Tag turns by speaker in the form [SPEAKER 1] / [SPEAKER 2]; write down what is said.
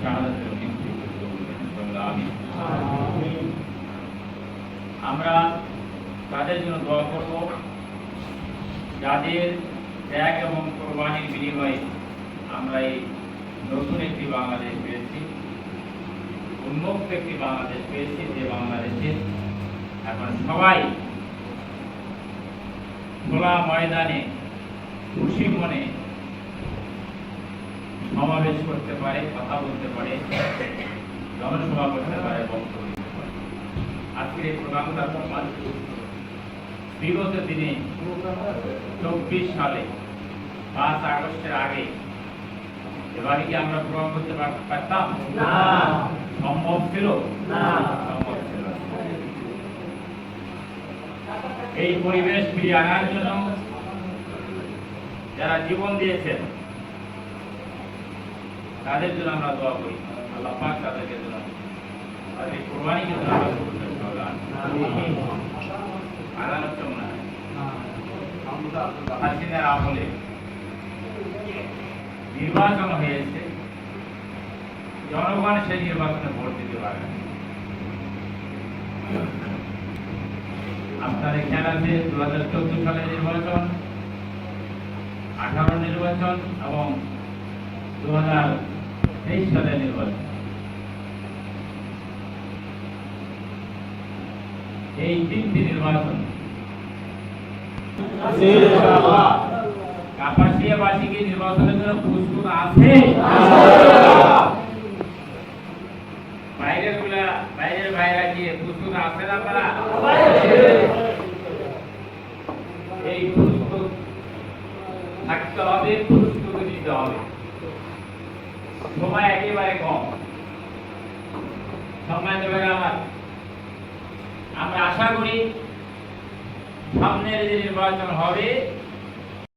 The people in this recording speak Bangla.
[SPEAKER 1] শাহাদাতের মৃত্যু আমরা তাদের জন্য দোয়া করব যাদের ত্যাগ এবং কোরবানির বিনিময়ে আমরা এই নতুন একটি বাংলাদেশ পেয়েছি, উন্মুক্ত একটি বাংলাদেশ পেয়েছি, যে বাংলাদেশে এখন সবাই খোলা ময়দানে খুশি মনে সমাবেশ করতে পারে, কথা বলতে পারে, জনসভা করতে পারে, বক্তব্য দিতে পারে। আজকের এই প্রোগ্রামটার প্রমাণ বিগত দিনে 24 সালে 5 আগস্টের আগে এবারে কি আমরা প্রোগ্রাম করতে পারতাম? না। সম্ভব ছিল না। সম্ভব ছিল না। এই পরিবেশ ফিরিয়ে আনার জন্য যারা জীবন দিয়েছেন তাদের জন্য আমরা দোয়া করি, আল্লাহ পাক তাদেরকে জন্য তাদের কোরবানিকে জন্য আমরা আদান হচ্ছে মনে হয় হাসিনার আমলে নির্বাচন হয়েছে, জনগণ সেই নির্বাচনে ভোট দিতে পারে। আপনাদের খেয়াল আছে 2014 সালের নির্বাচন, 18 নির্বাচন এবং 2023 সালের নির্বাচন। এই 3টি নির্বাচন কাপাসিয়াবাসী কি নির্বাচনের জন্য প্রস্তুত আছে? বাইরের বাইরে গিয়ে প্রস্তুত আছে না তারা? এই প্রস্তুত থাকতে হবে, প্রস্তুতি নিতে হবে। সময় একেবারে কম। সম্মানিত ভাইরা আমার, আমরা আশা করি সামনের যে নির্বাচন হবে